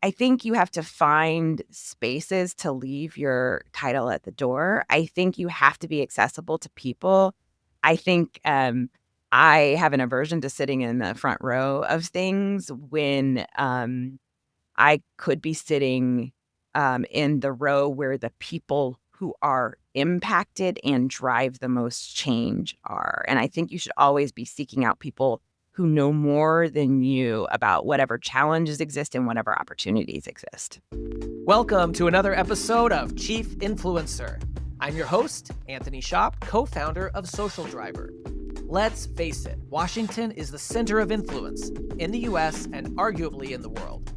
I think you have to find spaces to leave your title at the door. I think you have to be accessible to people. I think I have an aversion to sitting in the front row of things when I could be sitting in the row where the people who are impacted and drive the most change are. And I think you should always be seeking out people who know more than you about whatever challenges exist and whatever opportunities exist. Welcome to another episode of Chief Influencer. I'm your host, Anthony Shop, co-founder of Social Driver. Let's face it, Washington is the center of influence in the US and arguably in the world.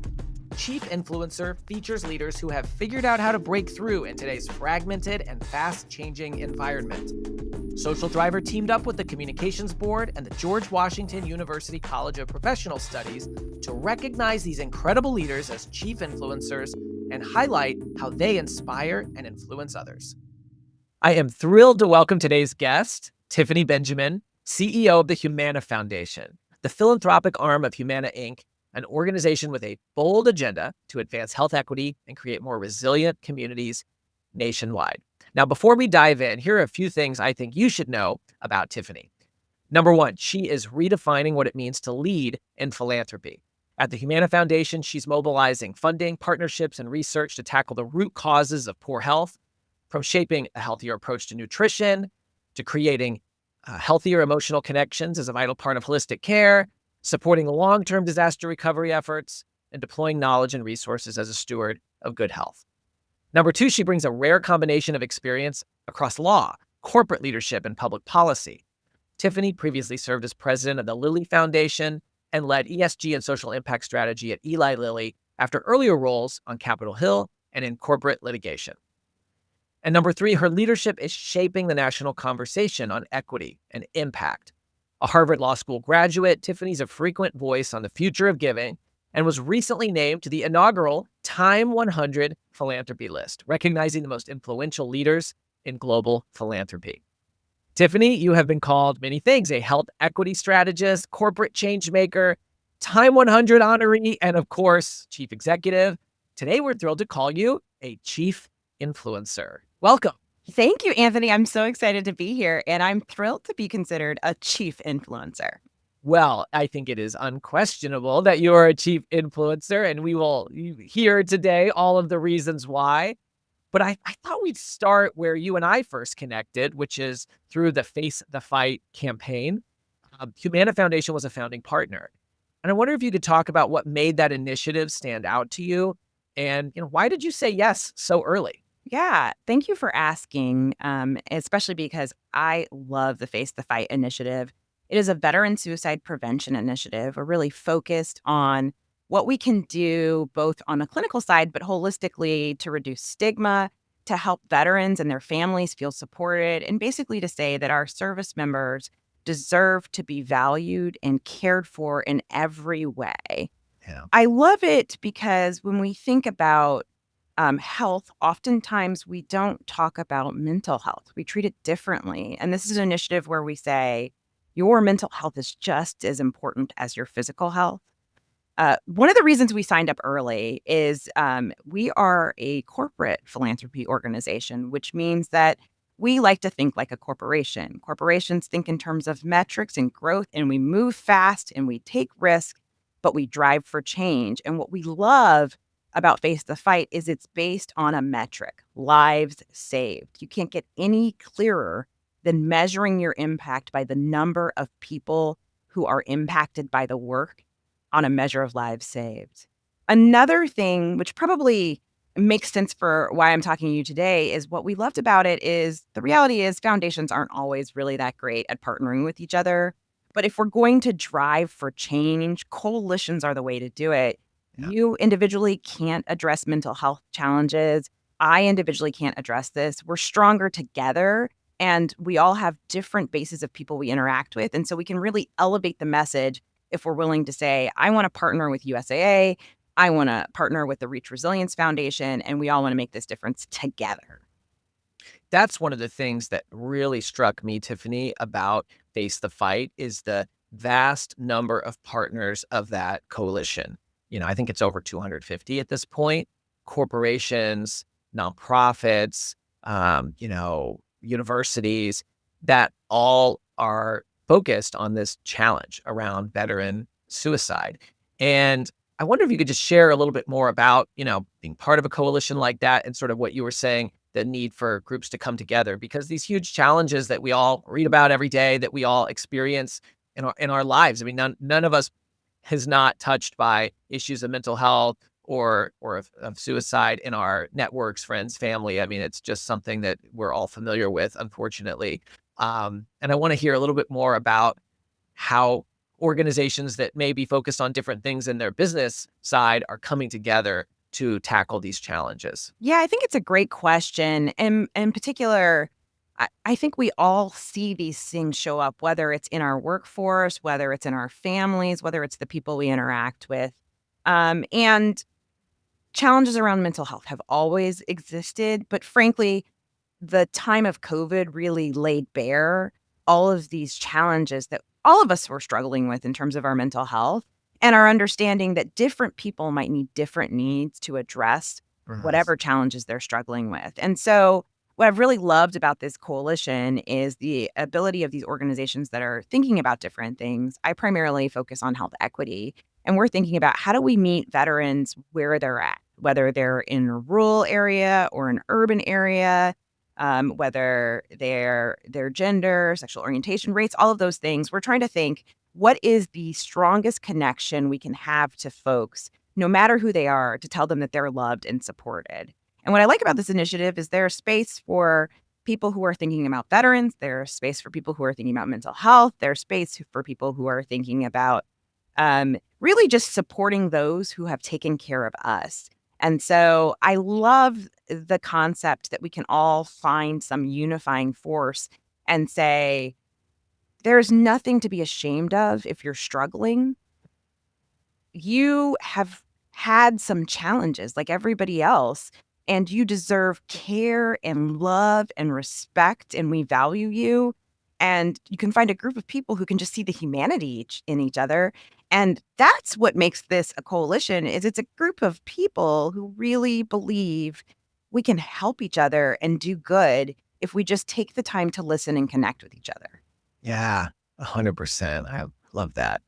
Chief Influencer features leaders who have figured out how to break through in today's fragmented and fast-changing environment. Social Driver teamed up with the Communications Board and the George Washington University College of Professional Studies to recognize these incredible leaders as chief influencers and highlight how they inspire and influence others. I am thrilled to welcome today's guest, Tiffany Benjamin, CEO of the Humana Foundation, the philanthropic arm of Humana Inc., an organization with a bold agenda to advance health equity and create more resilient communities nationwide. Now, before we dive in, here are a few things I think you should know about Tiffany. Number one, she is redefining what it means to lead in philanthropy. At the Humana Foundation, she's mobilizing funding, partnerships, and research to tackle the root causes of poor health, from shaping a healthier approach to nutrition, to creating healthier emotional connections as a vital part of holistic care, supporting long-term disaster recovery efforts, and deploying knowledge and resources as a steward of good health. Number two, she brings a rare combination of experience across law, corporate leadership, and public policy. Tiffany previously served as president of the Lilly Foundation and led ESG and social impact strategy at Eli Lilly after earlier roles on Capitol Hill and in corporate litigation. And number three, her leadership is shaping the national conversation on equity and impact. A Harvard Law School graduate, Tiffany's a frequent voice on the future of giving and was recently named to the inaugural Time 100 Philanthropy list, recognizing the most influential leaders in global philanthropy. Tiffany, you have been called many things: a health equity strategist, corporate change maker, Time 100 honoree, and of course, chief executive. Today, we're thrilled to call you a chief influencer. Welcome. Thank you, Anthony. I'm so excited to be here, and I'm thrilled to be considered a chief influencer. Well, I think it is unquestionable that you are a chief influencer, and we will hear today all of the reasons why. But I thought we'd start where you and I first connected, which is through the Face the Fight campaign. Humana Foundation was a founding partner. And I wonder if you could talk about what made that initiative stand out to you, and why did you say yes so early? Yeah, thank you for asking, especially because I love the Face the Fight initiative. It is a veteran suicide prevention initiative. We're really focused on what we can do both on a clinical side, but holistically to reduce stigma, to help veterans and their families feel supported, and basically to say that our service members deserve to be valued and cared for in every way. Yeah. I love it because when we think about health, oftentimes we don't talk about mental health. We treat it differently. And this is an initiative where we say your mental health is just as important as your physical health. One of the reasons we signed up early is we are a corporate philanthropy organization, which means that we like to think like a corporation. Corporations think in terms of metrics and growth, and we move fast and we take risks, but we drive for change. And what we love about Face the Fight is it's based on a metric: lives saved. You can't get any clearer than measuring your impact by the number of people who are impacted by the work on a measure of lives saved. Another thing, which probably makes sense for why I'm talking to you today, is what we loved about it is the reality is foundations aren't always really that great at partnering with each other. But if we're going to drive for change, coalitions are the way to do it. Yeah. You individually can't address mental health challenges. I individually can't address this. We're stronger together, and we all have different bases of people we interact with. And so we can really elevate the message if we're willing to say, I want to partner with USAA, I want to partner with the Reach Resilience Foundation, and we all want to make this difference together. That's one of the things that really struck me, Tiffany, about Face the Fight is the vast number of partners of that coalition. I think it's over 250 at this point, corporations, nonprofits, universities that all are focused on this challenge around veteran suicide. And I wonder if you could just share a little bit more about, being part of a coalition like that and sort of what you were saying, the need for groups to come together, because these huge challenges that we all read about every day, that we all experience in our lives. I mean, none of us is not touched by issues of mental health or of suicide in our networks, friends, family. I mean, it's just something that we're all familiar with, unfortunately. And I want to hear a little bit more about how organizations that may be focused on different things in their business side are coming together to tackle these challenges. Yeah, I think it's a great question. And in particular, I think we all see these things show up, whether it's in our workforce, whether it's in our families, whether it's the people we interact with. And challenges around mental health have always existed. But frankly, the time of COVID really laid bare all of these challenges that all of us were struggling with in terms of our mental health and our understanding that different people might need different needs to address Right. whatever challenges they're struggling with. And so, what I've really loved about this coalition is the ability of these organizations that are thinking about different things. I primarily focus on health equity, and we're thinking about how do we meet veterans where they're at, whether they're in a rural area or an urban area, whether their gender, sexual orientation, race, all of those things. We're trying to think what is the strongest connection we can have to folks, no matter who they are, to tell them that they're loved and supported. And what I like about this initiative is there's space for people who are thinking about veterans, there's space for people who are thinking about mental health, there's space for people who are thinking about really just supporting those who have taken care of us. And so I love the concept that we can all find some unifying force and say, there's nothing to be ashamed of if you're struggling. You have had some challenges like everybody else, and you deserve care and love and respect, and we value you. And you can find a group of people who can just see the humanity in each other. And that's what makes this a coalition is it's a group of people who really believe we can help each other and do good if we just take the time to listen and connect with each other. Yeah, 100%. I love that.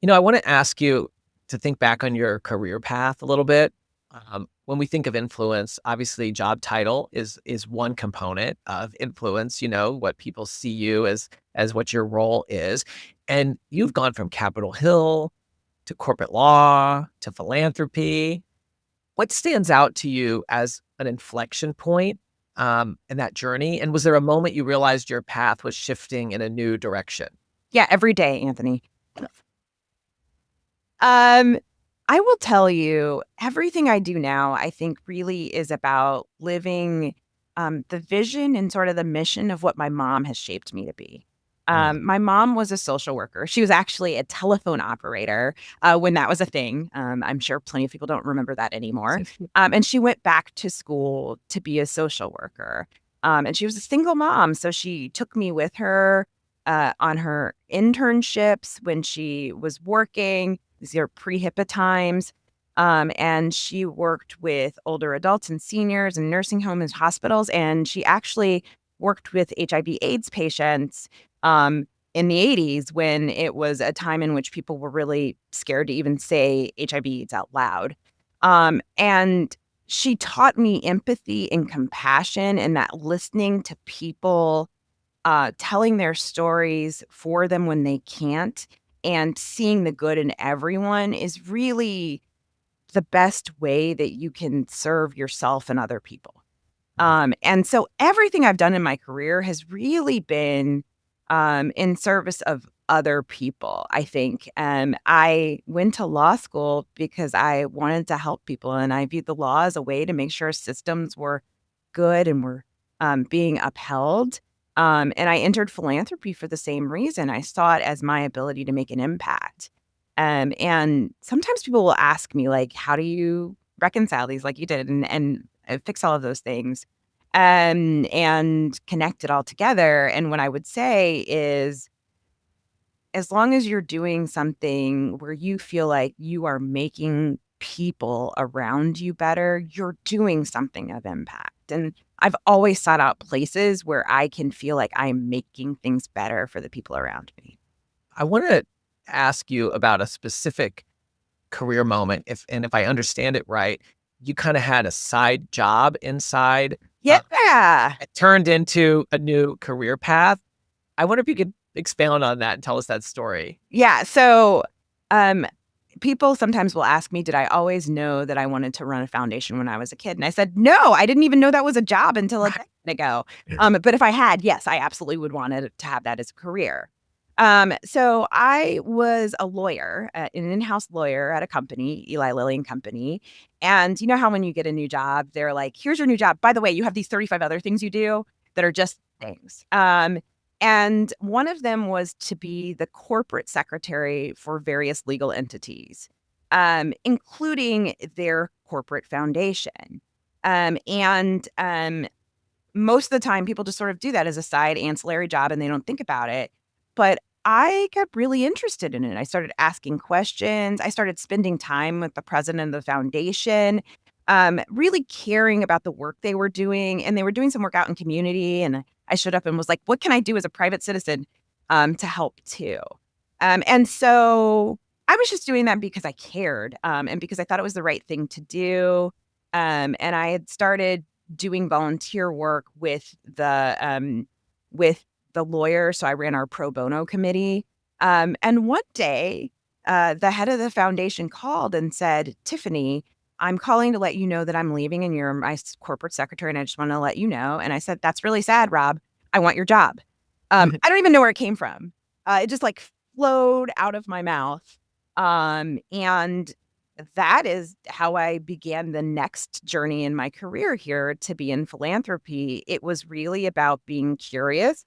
I want to ask you to think back on your career path a little bit. When we think of influence, obviously job title is one component of influence, what people see you as what your role is. And you've gone from Capitol Hill to corporate law to philanthropy. What stands out to you as an inflection point in that journey? And was there a moment you realized your path was shifting in a new direction? Yeah, every day, Anthony. Um, I will tell you, everything I do now, I think really is about living the vision and sort of the mission of what my mom has shaped me to be. Mm. My mom was a social worker. She was actually a telephone operator when that was a thing. I'm sure plenty of people don't remember that anymore. And she went back to school to be a social worker. And she was a single mom. So she took me with her on her internships when she was working. These are pre-HIPAA times. And she worked with older adults and seniors in nursing homes and hospitals. And she actually worked with HIV/AIDS patients in the 80s when it was a time in which people were really scared to even say HIV/AIDS out loud. And she taught me empathy and compassion and that listening to people telling their stories for them when they can't and seeing the good in everyone is really the best way that you can serve yourself and other people. And so everything I've done in my career has really been in service of other people, I think. I went to law school because I wanted to help people, and I viewed the law as a way to make sure systems were good and were being upheld. And I entered philanthropy for the same reason. I saw it as my ability to make an impact. And sometimes people will ask me, like, how do you reconcile these like you did and fix all of those things and connect it all together? And what I would say is as long as you're doing something where you feel like you are making people around you better, you're doing something of impact. And I've always sought out places where I can feel like I'm making things better for the people around me. I want to ask you about a specific career moment. If I understand it right, you kind of had a side job inside. Yeah. It turned into a new career path. I wonder if you could expound on that and tell us that story. Yeah. So, um, people sometimes will ask me, did I always know that I wanted to run a foundation when I was a kid? And I said, no, I didn't even know that was a job until a Right. decade ago. But if I had, yes, I absolutely would want to have that as a career. So I was a lawyer, an in-house lawyer at a company, Eli Lilly and Company. And you know how when you get a new job, they're like, here's your new job. By the way, you have these 35 other things you do that are just things. And one of them was to be the corporate secretary for various legal entities, including their corporate foundation. And most of the time, people just sort of do that as a side ancillary job and they don't think about it. But I got really interested in it. I started asking questions. I started spending time with the president of the foundation, really caring about the work they were doing. And they were doing some work out in community. And I showed up and was like, what can I do as a private citizen to help too? And so I was just doing that because I cared and because I thought it was the right thing to do. And I had started doing volunteer work with the lawyer. So I ran our pro bono committee. And one day, the head of the foundation called and said, Tiffany, I'm calling to let you know that I'm leaving and you're my corporate secretary. And I just want to let you know. And I said, that's really sad, Rob. I want your job. I don't even know where it came from. It just like flowed out of my mouth. And that is how I began the next journey in my career here to be in philanthropy. It was really about being curious.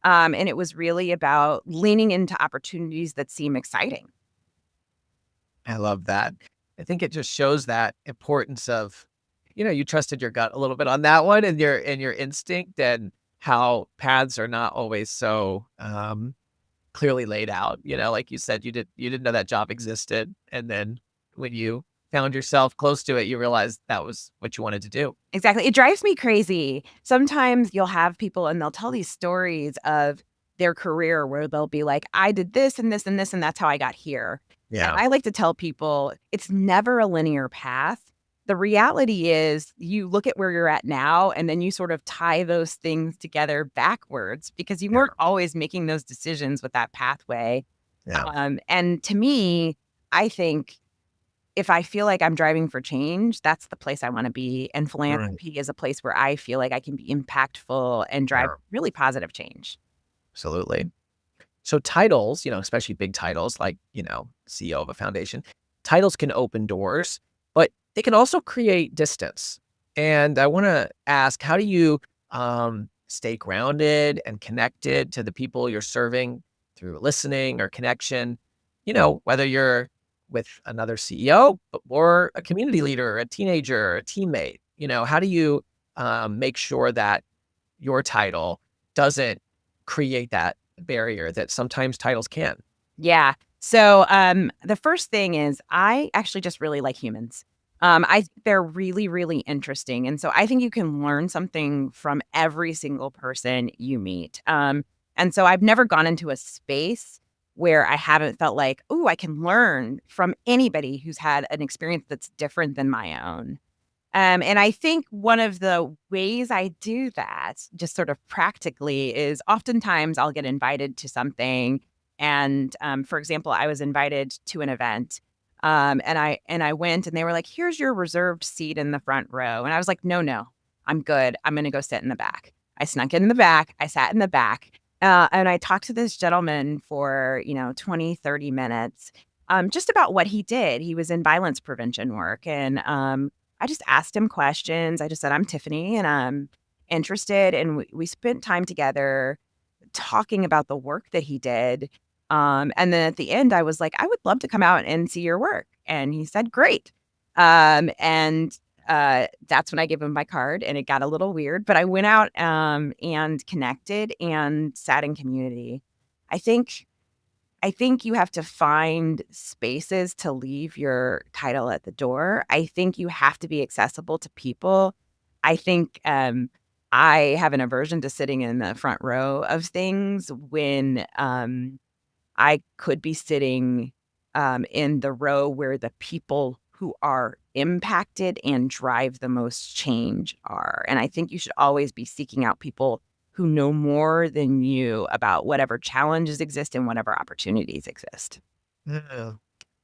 And it was really about leaning into opportunities that seem exciting. I love that. I think it just shows that importance of, you trusted your gut a little bit on that one and your instinct and how paths are not always so clearly laid out. Like you said, you didn't know that job existed. And then when you found yourself close to it, you realized that was what you wanted to do. Exactly. It drives me crazy. Sometimes you'll have people and they'll tell these stories of their career where they'll be like, I did this and this and this, and that's how I got here. And Yeah. I like to tell people it's never a linear path. The reality is you look at where you're at now and then you sort of tie those things together backwards because you Yeah. weren't always making those decisions with that pathway. Yeah. And to me, I think if I feel like I'm driving for change, that's the place I want to be. And Right. philanthropy is a place where I feel like I can be impactful and drive Yeah. really positive change. Absolutely. So titles, especially big titles like, CEO of a foundation, titles can open doors, but they can also create distance. And I want to ask, how do you stay grounded and connected to the people you're serving through listening or connection? Whether you're with another CEO or a community leader, a teenager, a teammate, how do you make sure that your title doesn't create that barrier that sometimes titles can? Yeah. So the first thing is I actually just really like humans. I think they're really, really interesting. And so I think you can learn something from every single person you meet. And so I've never gone into a space where I haven't felt like, oh, I can learn from anybody who's had an experience that's different than my own. And I think one of the ways I do that, just sort of practically, is oftentimes I'll get invited to something. And for example, I was invited to an event, and I went, and they were like, "Here's your reserved seat in the front row," and I was like, "No, no, I'm good. I'm going to go sit in the back." I snuck in the back. I sat in the back, and I talked to this gentleman for 20, 30 minutes, just about what he did. He was in violence prevention work, and I just asked him questions. I just said, I'm Tiffany and I'm interested. And we spent time together talking about the work that he did. And then at the end, I was like, I would love to come out and see your work. And he said, great. And that's when I gave him my card and it got a little weird, but I went out and connected and sat in community. I think I think you have to find spaces to leave your title at the door. I think you have to be accessible to people. I think I have an aversion to sitting in the front row of things when I could be sitting in the row where the people who are impacted and drive the most change are. And I think you should always be seeking out people who know more than you about whatever challenges exist and whatever opportunities exist. Yeah.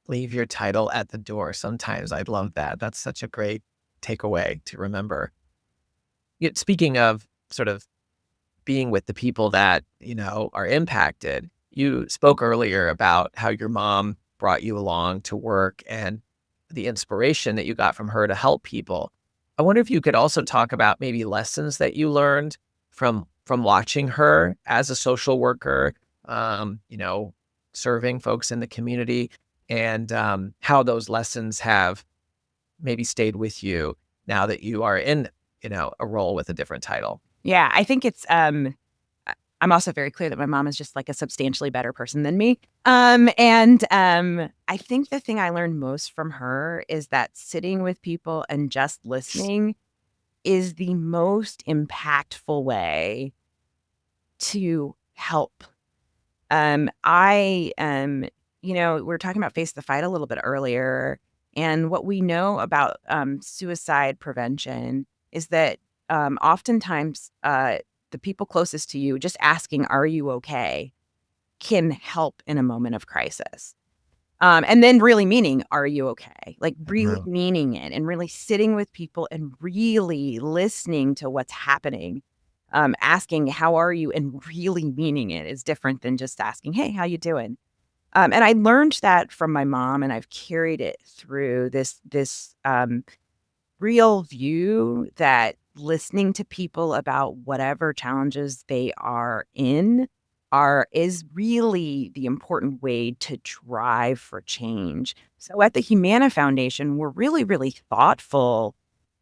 Leave your title at the door. Sometimes I love that. That's such a great takeaway to remember. Speaking of sort of being with the people that, are impacted, you spoke earlier about how your mom brought you along to work and the inspiration that you got from her to help people. I wonder if you could also talk about maybe lessons that you learned from watching her as a social worker, serving folks in the community, and how those lessons have maybe stayed with you now that you are in, a role with a different title. Yeah, I think it's I'm also very clear that my mom is just like a substantially better person than me. I think the thing I learned most from her is that sitting with people and just listening is the most impactful way to help. I we were talking about face the fight a little bit earlier, and what we know about suicide prevention is that oftentimes the people closest to you just asking, "Are you okay?" can help in a moment of crisis. And then really meaning, "Are you okay?" Like, really Mhm. meaning it and really sitting with people and really listening to what's happening. Asking, "How are you?" and really meaning it is different than just asking, "Hey, how you doing?" And I learned that from my mom, and I've carried it through this real view that listening to people about whatever challenges they are in is really the important way to drive for change. So at the Humana Foundation, we're really, really thoughtful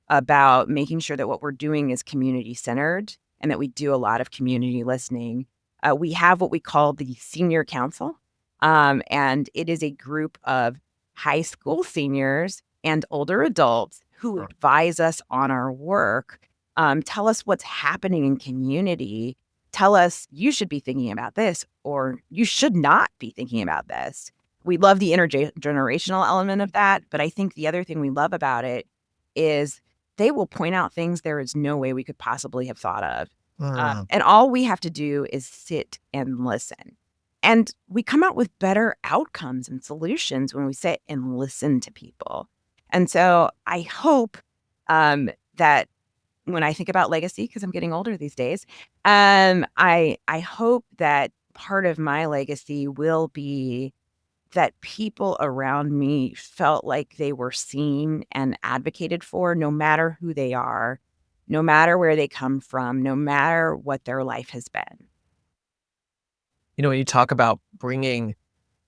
about making sure that what we're doing is community centered and that we do a lot of community listening. We have what we call the Senior Council, and it is a group of high school seniors and older adults who advise us on our work, tell us what's happening in community, tell us you should be thinking about this or you should not be thinking about this. We love the intergenerational element of that, but I think the other thing we love about it is they will point out things there is no way we could possibly have thought of. Mm. And all we have to do is sit and listen. And we come out with better outcomes and solutions when we sit and listen to people. And so I hope that when I think about legacy, because I'm getting older these days, I hope that part of my legacy will be that people around me felt like they were seen and advocated for no matter who they are, no matter where they come from, no matter what their life has been. When you talk about bringing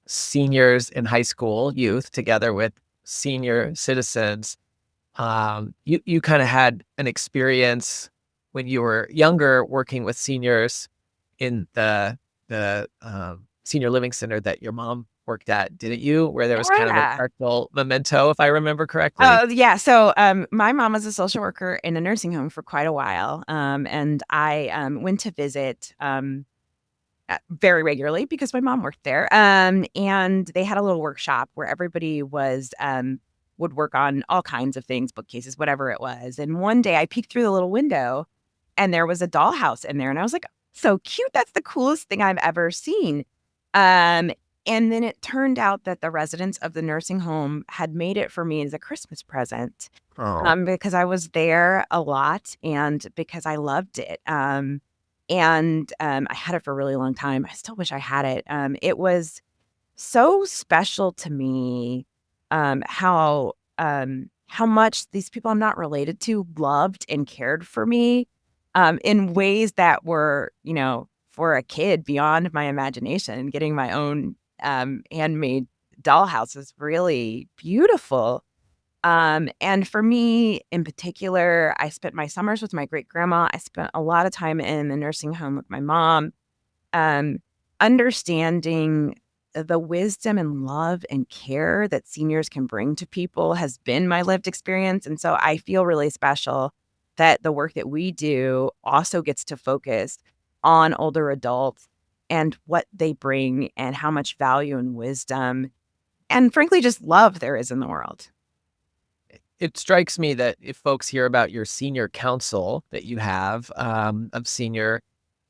seniors in high school youth together with senior citizens, you kind of had an experience when you were younger working with seniors in the senior living center that your mom worked at, didn't you? Where there was kind of a Yeah. partial memento, if I remember correctly. Oh, yeah. So, my mom was a social worker in a nursing home for quite a while. And I went to visit very regularly because my mom worked there. And they had a little workshop where everybody would work on all kinds of things, bookcases, whatever it was. And one day I peeked through the little window and there was a dollhouse in there. And I was like, so cute. That's the coolest thing I've ever seen. Um, and then it turned out that the residents of the nursing home had made it for me as a Christmas present Oh. because I was there a lot and because I loved it. I had it for a really long time. I still wish I had it. It was so special to me, how much these people I'm not related to loved and cared for me, in ways that were, for a kid beyond my imagination. Getting my own, handmade dollhouse is really beautiful. And for me in particular, I spent my summers with my great grandma. I spent a lot of time in the nursing home with my mom, um, understanding the wisdom and love and care that seniors can bring to people has been my lived experience. And so I feel really special that the work that we do also gets to focus on older adults and what they bring and how much value and wisdom and frankly just love there is in the world. It strikes me that if folks hear about your senior council that you have of seniors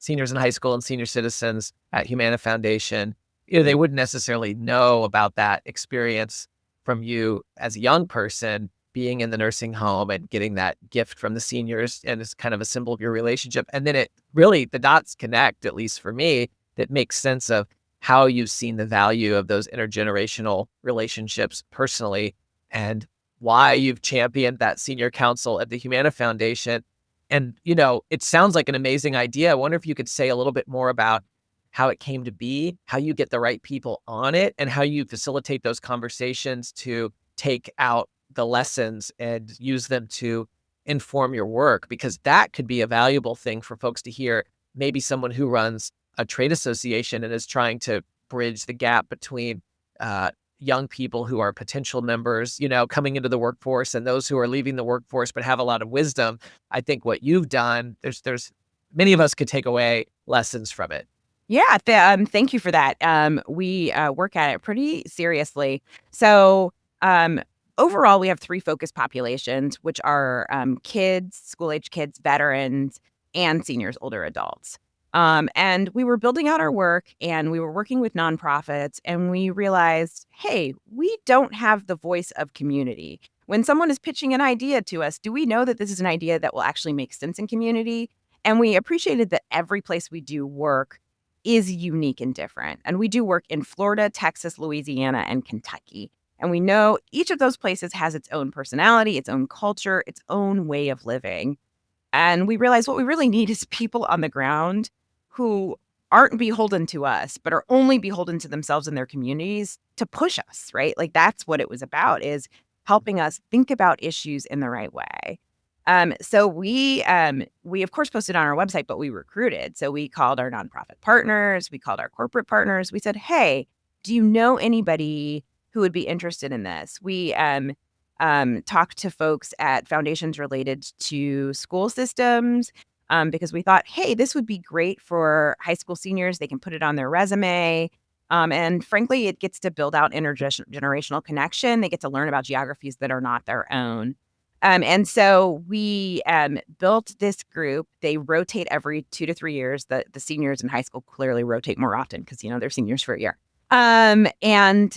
in high school and senior citizens at Humana Foundation, they wouldn't necessarily know about that experience from you as a young person being in the nursing home and getting that gift from the seniors, and it's kind of a symbol of your relationship. And then it really, the dots connect, at least for me, that makes sense of how you've seen the value of those intergenerational relationships personally, and why you've championed that senior council at the Humana Foundation. And, it sounds like an amazing idea. I wonder if you could say a little bit more about how it came to be, how you get the right people on it, and how you facilitate those conversations to take out the lessons and use them to inform your work, because that could be a valuable thing for folks to hear. Maybe someone who runs a trade association and is trying to bridge the gap between young people who are potential members, coming into the workforce, and those who are leaving the workforce but have a lot of wisdom. I think what you've done, there's many of us could take away lessons from it. Yeah, thank you for that. We work at it pretty seriously. So, overall, we have three focus populations, which are kids, school age kids, veterans, and seniors, older adults. And we were building out our work and we were working with nonprofits, and we realized, hey, we don't have the voice of community. When someone is pitching an idea to us, do we know that this is an idea that will actually make sense in community? And we appreciated that every place we do work is unique and different. And we do work in Florida, Texas, Louisiana, and Kentucky. And we know each of those places has its own personality, its own culture, its own way of living. And we realize what we really need is people on the ground who aren't beholden to us, but are only beholden to themselves and their communities to push us, right? Like that's what it was about, is helping us think about issues in the right way. So we of course posted on our website, but we recruited. So we called our nonprofit partners, we called our corporate partners. We said, "Hey, do you know anybody who would be interested in this?" We talked to folks at foundations related to school systems because we thought, "Hey, this would be great for high school seniors. They can put it on their resume." And frankly, it gets to build out intergenerational connection. They get to learn about geographies that are not their own. And so we built this group. They rotate every 2 to 3 years. The seniors in high school clearly rotate more often because, they're seniors for a year. And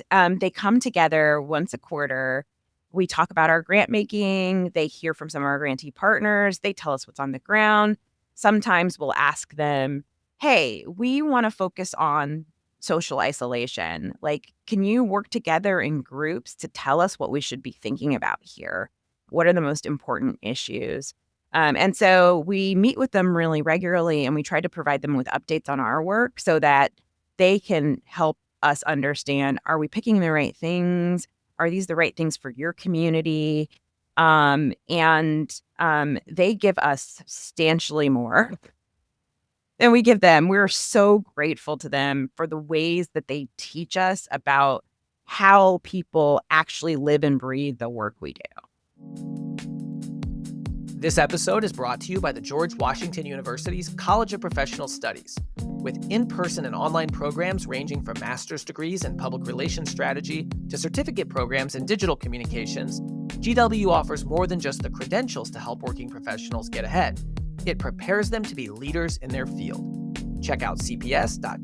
they come together once a quarter. We talk about our grant making. They hear from some of our grantee partners. They tell us what's on the ground. Sometimes we'll ask them, hey, we want to focus on social isolation. Like, can you work together in groups to tell us what we should be thinking about here? What are the most important issues? And so we meet with them really regularly, and we try to provide them with updates on our work so that they can help us understand, are we picking the right things? Are these the right things for your community? And they give us substantially more than we give them. We're so grateful to them for the ways that they teach us about how people actually live and breathe the work we do. This episode is brought to you by the George Washington University's College of Professional Studies. With in-person and online programs ranging from master's degrees in public relations strategy to certificate programs in digital communications, GW offers more than just the credentials to help working professionals get ahead. It prepares them to be leaders in their field. Check out cps.gwu.edu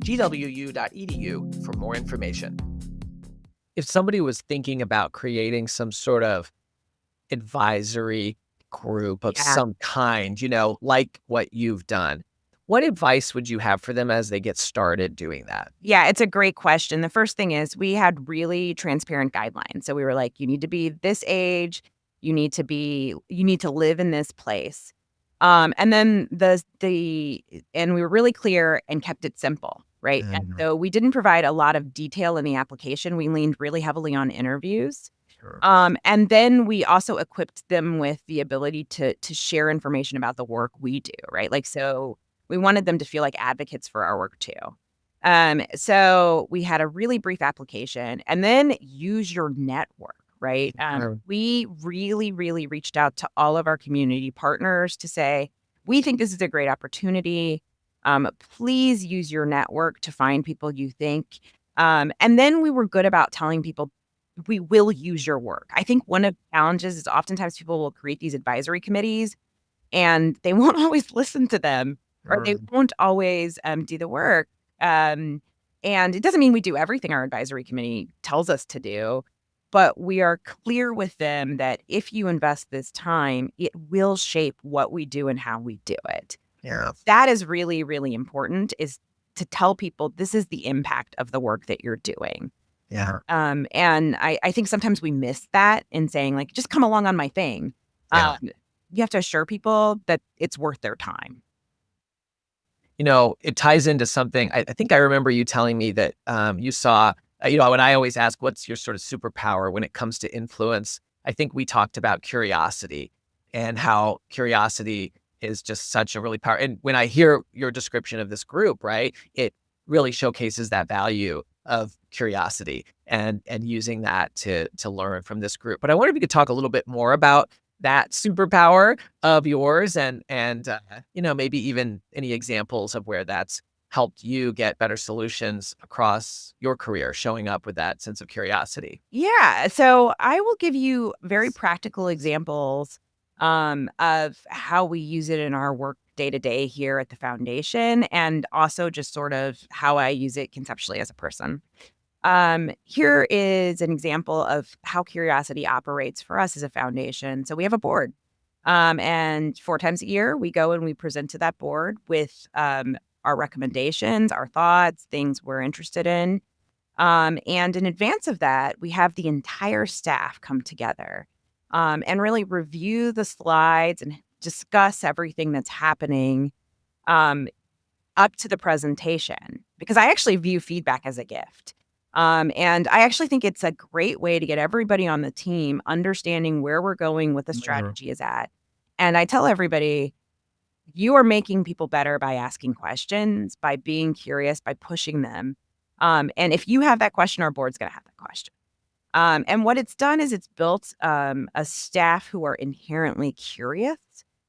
for more information. If somebody was thinking about creating some sort of advisory group of some kind, like what you've done, what advice would you have for them as they get started doing that? Yeah, it's a great question. The first thing is we had really transparent guidelines. So we were like, you need to be this age, you need to live in this place. And then and we were really clear and kept it simple, right? And so we didn't provide a lot of detail in the application. We leaned really heavily on interviews. Sure. And then we also equipped them with the ability to share information about the work we do, right? Like, so we wanted them to feel like advocates for our work too. So we had a really brief application and then use your network, right? Sure. We really, really reached out to all of our community partners to say, we think this is a great opportunity. Please use your network to find people you think. And then we were good about telling people we will use your work. I think one of the challenges is oftentimes people will create these advisory committees and they won't always listen to them or they Sure. won't always do the work. Um, and it doesn't mean we do everything our advisory committee tells us to do, but we are clear with them that if you invest this time, it will shape what we do and how we do it. Yeah. That is really, really important is to tell people this is the impact of the work that you're doing. Yeah. And I think sometimes we miss that in saying like, just come along on my thing. Yeah. You have to assure people that it's worth their time. It ties into something. I think I remember you telling me that you saw, when I always ask, what's your sort of superpower when it comes to influence? I think we talked about curiosity and how curiosity is just such a really powerful. And when I hear your description of this group, right, it really showcases that value of curiosity and using that to learn from this group. But I wonder if you could talk a little bit more about that superpower of yours and maybe even any examples of where that's helped you get better solutions across your career, showing up with that sense of curiosity. Yeah. So I will give you very practical examples of how we use it in our work day to day here at the foundation, and also just sort of how I use it conceptually as a person. Here is an example of how curiosity operates for us as a foundation. So we have a board, and 4 times a year we go and we present to that board with our recommendations, our thoughts, things we're interested in. And in advance of that, we have the entire staff come together and really review the slides and discuss everything that's happening um, up to the presentation because I actually view feedback as a gift. And I actually think it's a great way to get everybody on the team understanding where we're going, what the Mhm. strategy is at. And I tell everybody, you are making people better by asking questions, by being curious, by pushing them. And if you have that question, our board's going to have that question. And what it's done is it's built a staff who are inherently curious,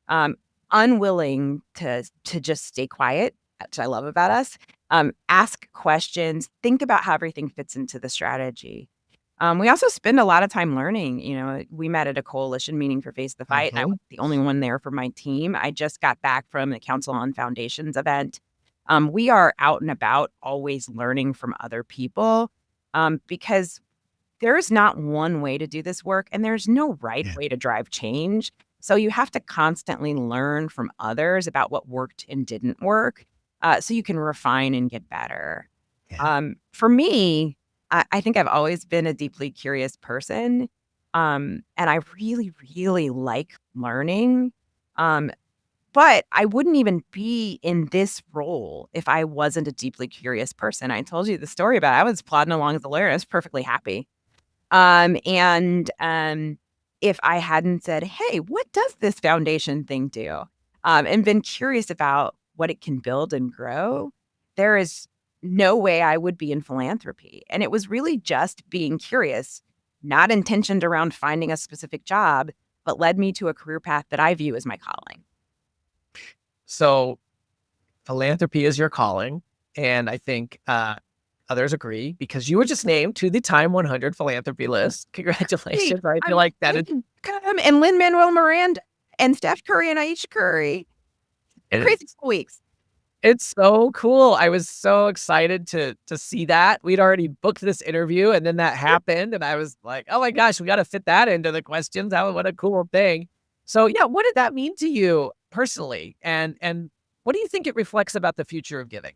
um, unwilling to just stay quiet, which I love about us. Ask questions, think about how everything fits into the strategy. We also spend a lot of time learning. We met at a coalition meeting for Face the Fight, and I Mhm. was the only one there for my team. I just got back from the Council on Foundations event. We are out and about, always learning from other people because there is not one way to do this work, and there's no right Yeah. way to drive change. So you have to constantly learn from others about what worked and didn't work, so you can refine and get better. Yeah. For me, I think I've always been a deeply curious person, and I really, really like learning. Um, but I wouldn't even be in this role if I wasn't a deeply curious person. I told you the story about I was plodding along as a lawyer. I was perfectly happy. And if I hadn't said, "Hey, what does this foundation thing do?" And been curious about what it can build and grow, there is no way I would be in philanthropy. And it was really just being curious, not intentioned around finding a specific job, but led me to a career path that I view as my calling. So philanthropy is your calling. And I think others agree because you were just named to the Time 100 philanthropy list. Hey, Congratulations. I feel I'm like that is thank and Lin-Manuel Miranda and Steph Curry and Aisha Curry. it, Crazy school weeks. it's so cool. I was so excited to see that. We'd already booked this interview and then that happened. And I was like, oh my gosh, we got to fit that into the questions. What a cool thing. So yeah, what did that mean to you personally? And what do you think it reflects about the future of giving?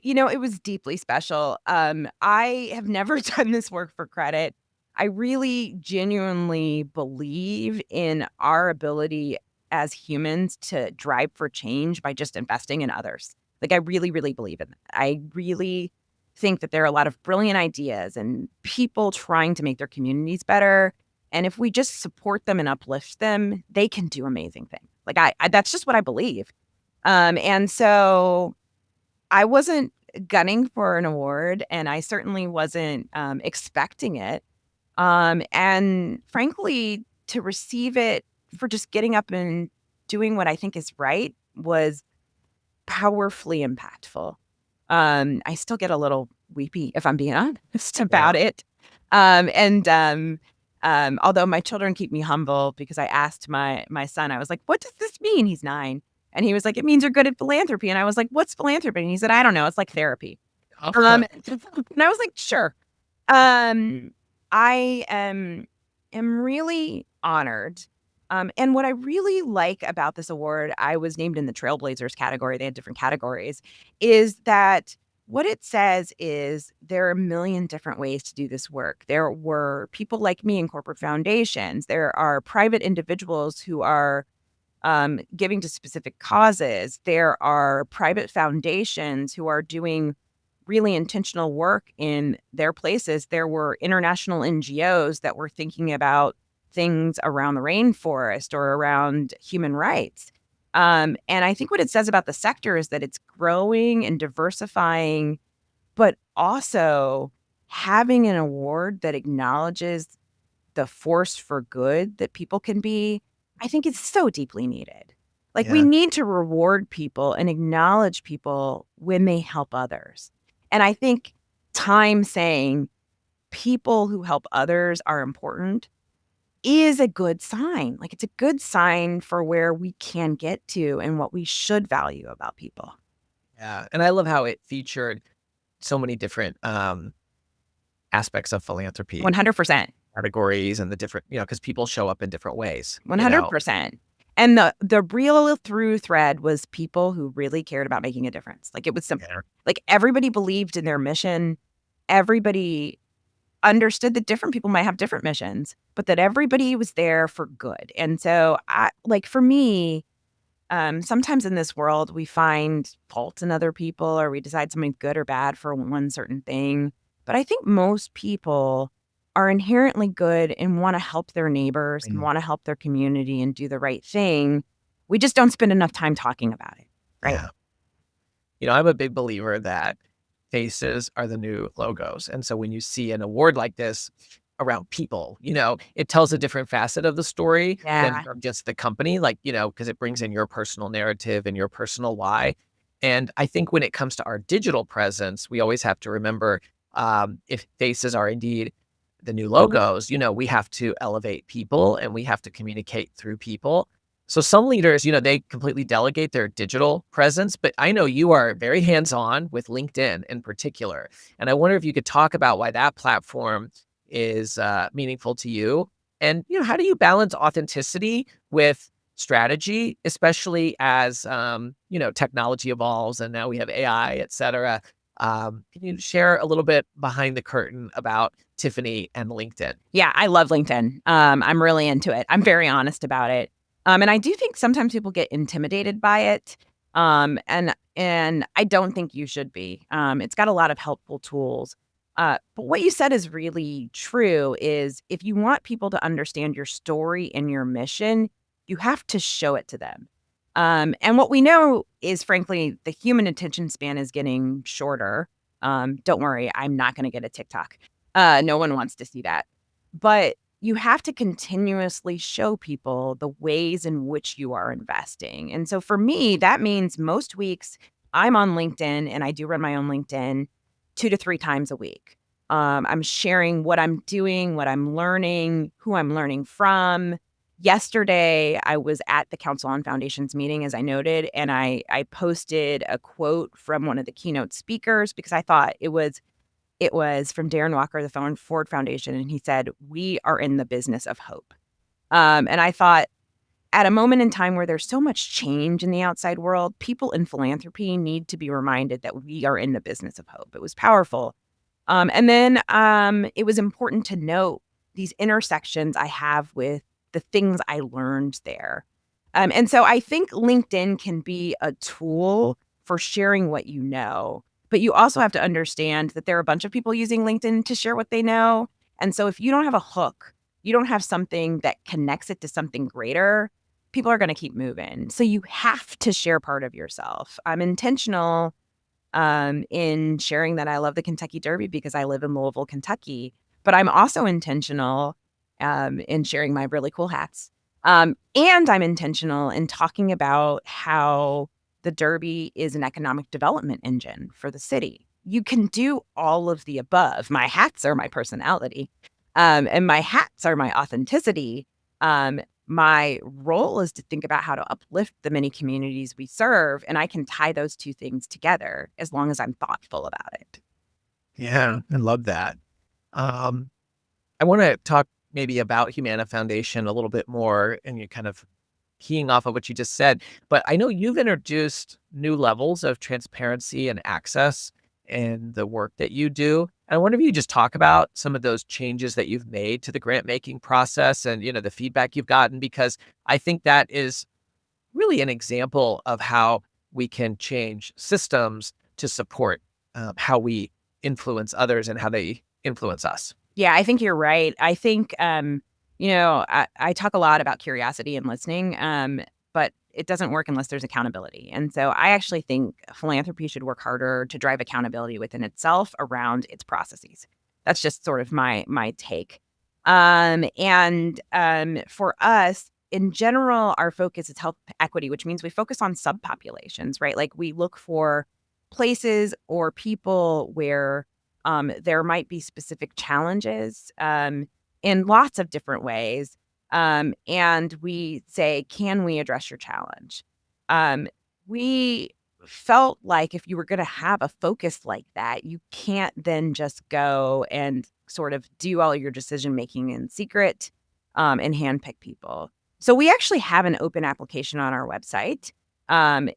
It was deeply special. I have never done this work for credit. I really genuinely believe in our ability as humans to drive for change by just investing in others. Like, I really, really believe in that. I really think that there are a lot of brilliant ideas and people trying to make their communities better. And if we just support them and uplift them, they can do amazing things. Like, that's just what I believe. And so I wasn't gunning for an award, and I certainly wasn't expecting it. And frankly, to receive it for just getting up and doing what I think is right was powerfully impactful. I still get a little weepy if I'm being honest Yeah. about it. And although my children keep me humble because I asked my son, I was like, "What does this mean?" He's 9. And he was like, "It means you're good at philanthropy." And I was like, "What's philanthropy?" And he said, "I don't know. It's like therapy." And I was like, "Sure." Um, I am really honored. And what I really like about this award, I was named in the Trailblazers category. They had different categories, is that what it says is there are a million different ways to do this work. There were people like me in corporate foundations. There are private individuals who are giving to specific causes. There are private foundations who are doing really intentional work in their places. There were international NGOs that were thinking about things around the rainforest or around human rights. And I think what it says about the sector is that it's growing and diversifying, but also having an award that acknowledges the force for good that people can be, I think is so deeply needed. Like, we Yeah. need to reward people and acknowledge people when they help others. And I think time saying people who help others are important is a good sign. Like, it's a good sign for where we can get to and what we should value about people. Yeah. And I love how it featured so many different aspects of philanthropy 100%. categories and the different, because people show up in different ways. 100%. And the real through thread was people who really cared about making a difference. Like, it was simple. Yeah. Like, everybody believed in their mission. Everybody understood that different people might have different missions, but that everybody was there for good. And so for me, sometimes in this world, we find fault in other people or we decide something's good or bad for one certain thing. But I think most people are inherently good and want to help their neighbors and Mm. want to help their community and do the right thing. We just don't spend enough time talking about it. Right. Yeah. I'm a big believer that faces are the new logos. And so when you see an award like this around people, it tells a different facet of the story than Yeah. from just the company, because it brings in your personal narrative and your personal why. And I think when it comes to our digital presence, we always have to remember if faces are indeed the new logos, we have to elevate people and we have to communicate through people. So some leaders, they completely delegate their digital presence, but I know you are very hands-on with LinkedIn in particular. And I wonder if you could talk about why that platform is meaningful to you. And, how do you balance authenticity with strategy, especially as, technology evolves and now we have AI, et cetera. Can you share a little bit behind the curtain about Tiffany and LinkedIn? Yeah, I love LinkedIn. I'm really into it. I'm very honest about it. And I do think sometimes people get intimidated by it. And I don't think you should be. It's got a lot of helpful tools. But what you said is really true is if you want people to understand your story and your mission, you have to show it to them. And what we know is, frankly, the human attention span is getting shorter. Don't worry, I'm not going to get a TikTok. No one wants to see that. But you have to continuously show people the ways in which you are investing. And so for me, that means most weeks I'm on LinkedIn and I do run my own LinkedIn 2 to 3 times a week. I'm sharing what I'm doing, what I'm learning, who I'm learning from. Yesterday, I was at the Council on Foundations meeting, as I noted, and I posted a quote from one of the keynote speakers because I thought it was from Darren Walker, the Ford Foundation, and he said, "We are in the business of hope." And I thought, at a moment in time where there's so much change in the outside world, people in philanthropy need to be reminded that we are in the business of hope. It was powerful. And then it was important to note these intersections I have with the things I learned there. And so I think LinkedIn can be a tool for sharing what you know, but you also have to understand that there are a bunch of people using LinkedIn to share what they know. And so if you don't have a hook, you don't have something that connects it to something greater, people are going to keep moving. So you have to share part of yourself. I'm intentional in sharing that I love the Kentucky Derby because I live in Louisville, Kentucky. But I'm also intentional in sharing my really cool hats. And I'm intentional in talking about how the Derby is an economic development engine for the city. You can do all of the above. My hats are my personality, and my hats are my authenticity. My role is to think about how to uplift the many communities we serve, and I can tie those two things together as long as I'm thoughtful about it. Yeah, I love that. Um, I want to talk maybe about Humana Foundation a little bit more, and you kind of keying off of what you just said. But I know you've introduced new levels of transparency and access in the work that you do. And I wonder if you just talk about some of those changes that you've made to the grant making process and the feedback you've gotten, because I think that is really an example of how we can change systems to support how we influence others and how they influence us. Yeah, I think you're right. I think, I talk a lot about curiosity and listening, but it doesn't work unless there's accountability. And so I actually think philanthropy should work harder to drive accountability within itself around its processes. That's just sort of my take. For us, in general, our focus is health equity, which means we focus on subpopulations, right? Like we look for places or people where there might be specific challenges in lots of different ways. And we say, can we address your challenge? Um, we felt like if you were going to have a focus like that, you can't then just go and sort of do all your decision making in secret and handpick people. So we actually have an open application on our website.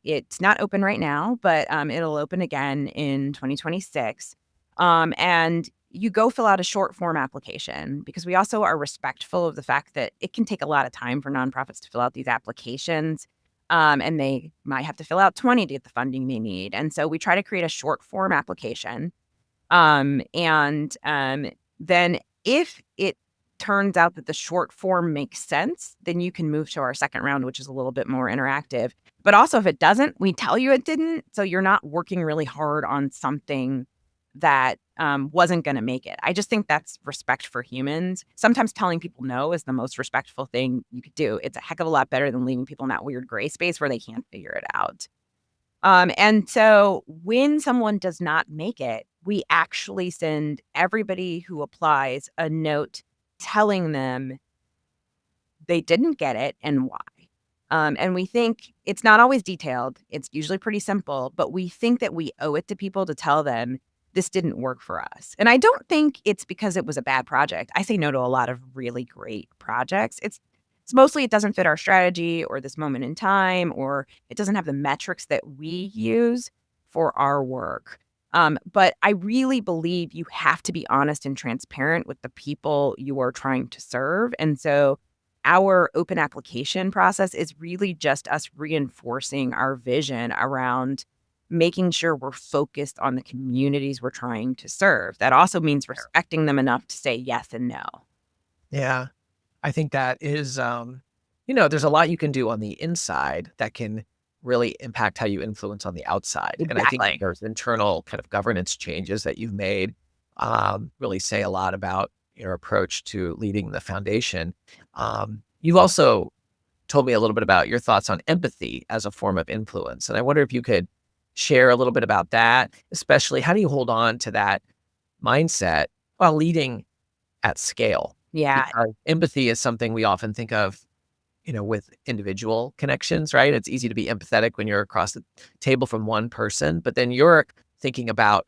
It's not open right now, but it'll open again in 2026. And you go fill out a short form application because we also are respectful of the fact that it can take a lot of time for nonprofits to fill out these applications. And they might have to fill out 20 to get the funding they need. And so we try to create a short form application. Then if it turns out that the short form makes sense, then you can move to our second round, which is a little bit more interactive. But also, if it doesn't, we tell you it didn't. So you're not working really hard on something that wasn't going to make it. I just think that's respect for humans. Sometimes telling people no is the most respectful thing you could do. It's a heck of a lot better than leaving people in that weird gray space where they can't figure it out. And so when someone does not make it, we actually send everybody who applies a note telling them they didn't get it and why. And we think it's not always detailed. It's usually pretty simple, but we think that we owe it to people to tell them this didn't work for us. And I don't think it's because it was a bad project. I say no to a lot of really great projects. It's mostly it doesn't fit our strategy or this moment in time, or it doesn't have the metrics that we use for our work. But I really believe you have to be honest and transparent with the people you are trying to serve. And so our open application process is really just us reinforcing our vision around making sure we're focused on the communities we're trying to serve. That also means respecting them enough to say yes and no. Yeah. I think that is, there's a lot you can do on the inside that can really impact how you influence on the outside. And I think Exactly. there's internal kind of governance changes that you've made really say a lot about your approach to leading the foundation. You've also told me a little bit about your thoughts on empathy as a form of influence. And I wonder if you could share a little bit about that, especially how do you hold on to that mindset while leading at scale? Yeah. Because empathy is something we often think of, with individual connections, right? It's easy to be empathetic when you're across the table from one person, but then you're thinking about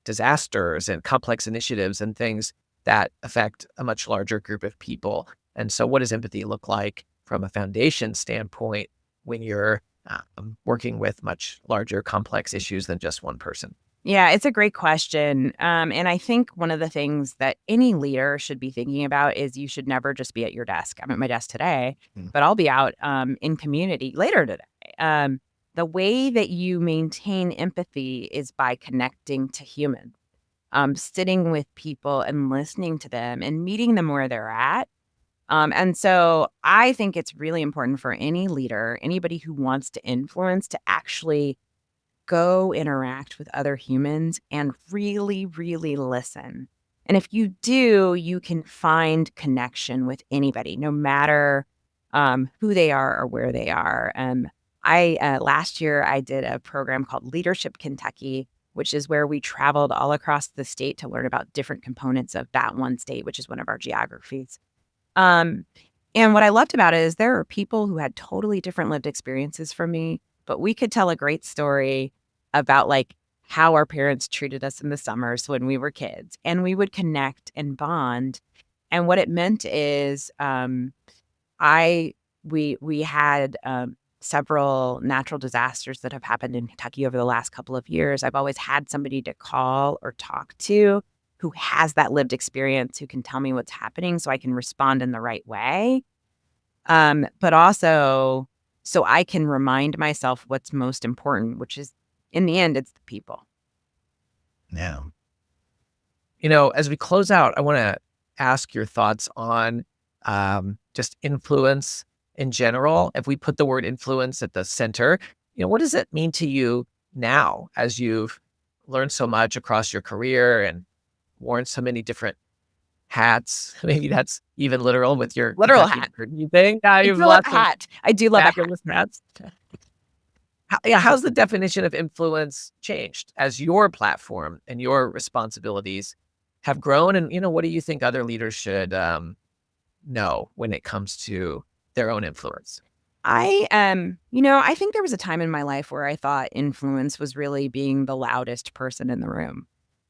disasters and complex initiatives and things that affect a much larger group of people. And so, what does empathy look like from a foundation standpoint when you're working with much larger, complex issues than just one person? Yeah, it's a great question. And I think one of the things that any leader should be thinking about is you should never just be at your desk. I'm at my desk today, Mm. but I'll be out in community later today. The way that you maintain empathy is by connecting to humans, sitting with people and listening to them and meeting them where they're at. And so I think it's really important for any leader, anybody who wants to influence, to actually go interact with other humans and really, really listen. And if you do, you can find connection with anybody, no matter who they are or where they are. I last year I did a program called Leadership Kentucky, which is where we traveled all across the state to learn about different components of that one state, which is one of our geographies. Um, and what I loved about it is there are people who had totally different lived experiences from me, but we could tell a great story about like how our parents treated us in the summers when we were kids, and we would connect and bond. And what it meant is, I we had several natural disasters that have happened in Kentucky over the last couple of years. I've always had somebody to call or talk to who has that lived experience, who can tell me what's happening so I can respond in the right way. But also so I can remind myself what's most important, which is in the end, it's the people. Yeah. As we close out, I want to ask your thoughts on just influence in general. If we put the word influence at the center, what does it mean to you now as you've learned so much across your career and worn so many different hats? Maybe that's even literal with your Literal Kentucky hat. Derby thing. Yeah, I you have do love a lots of hat. I do love a hat. fabulous hats. How's the definition of influence changed as your platform and your responsibilities have grown? And, what do you think other leaders should know when it comes to their own influence? I think there was a time in my life where I thought influence was really being the loudest person in the room.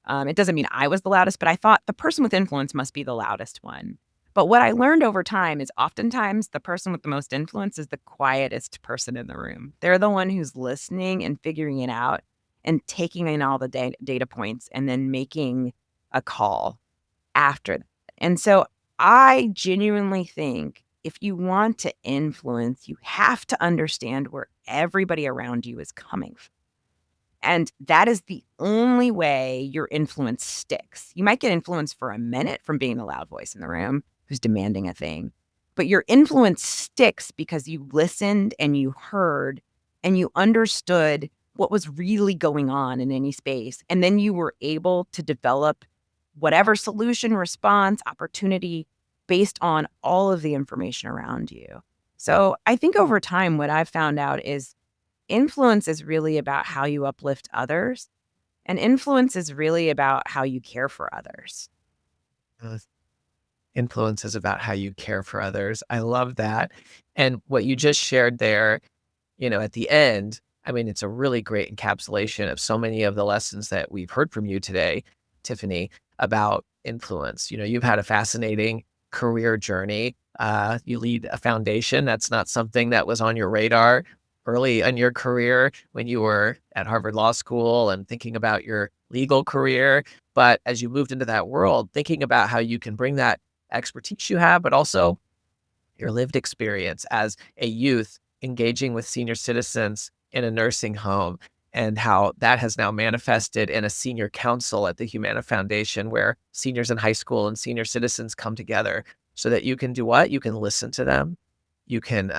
It doesn't mean I was the loudest, but I thought the person with influence must be the loudest one. But what I learned over time is oftentimes the person with the most influence is the quietest person in the room. They're the one who's listening and figuring it out and taking in all the data points and then making a call after that. And so I genuinely think if you want to influence, you have to understand where everybody around you is coming from. And that is the only way your influence sticks. You might get influence for a minute from being the loud voice in the room who's demanding a thing, but your influence sticks because you listened and you heard and you understood what was really going on in any space. And then you were able to develop whatever solution, response, opportunity based on all of the information around you. So I think over time, what I've found out is influence is really about how you uplift others, and influence is really about how you care for others. Uh, Influence is about how you care for others. I love that. And what you just shared there, at the end, I mean, it's a really great encapsulation of so many of the lessons that we've heard from you today, Tiffany, about influence. You've had a fascinating career journey. You lead a foundation. That's not something that was on your radar early in your career when you were at Harvard Law School and thinking about your legal career. But as you moved into that world, thinking about how you can bring that expertise you have, but also your lived experience as a youth engaging with senior citizens in a nursing home, and how that has now manifested in a senior council at the Humana Foundation, where seniors in high school and senior citizens come together so that you can do what? You can listen to them. You can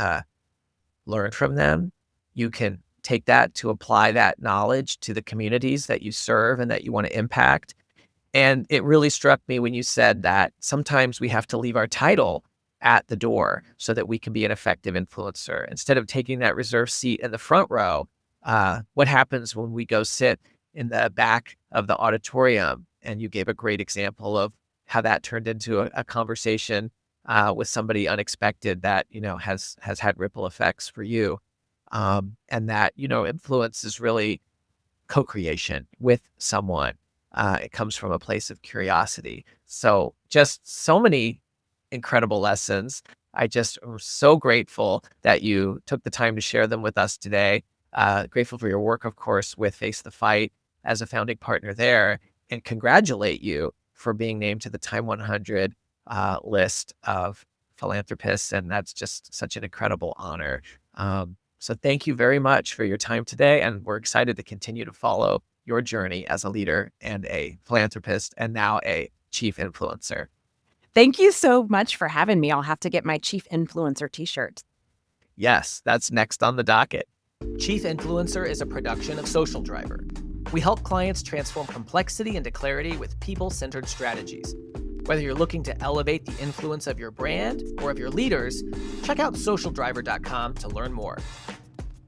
learn from them. You can take that to apply that knowledge to the communities that you serve and that you want to impact. And it really struck me when you said that sometimes we have to leave our title at the door so that we can be an effective influencer. Instead of taking that reserved seat in the front row, what happens when we go sit in the back of the auditorium? And you gave a great example of how that turned into a conversation with somebody unexpected that, has had ripple effects for you. And that, influence is really co-creation with someone. It comes from a place of curiosity. So just so many incredible lessons. I just am so grateful that you took the time to share them with us today. Grateful for your work, of course, with Face the Fight as a founding partner there, and congratulate you for being named to the Time 100 list of philanthropists. And that's just such an incredible honor. So thank you very much for your time today. And we're excited to continue to follow your journey as a leader and a philanthropist, and now a chief influencer. Thank you so much for having me. I'll have to get my chief influencer t-shirt. Yes, that's next on the docket. Chief Influencer is a production of Social Driver. We help clients transform complexity into clarity with people-centered strategies. Whether you're looking to elevate the influence of your brand or of your leaders, check out socialdriver.com to learn more.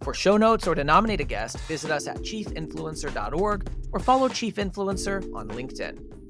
For show notes or to nominate a guest, visit us at chiefinfluencer.org or follow Chief Influencer on LinkedIn.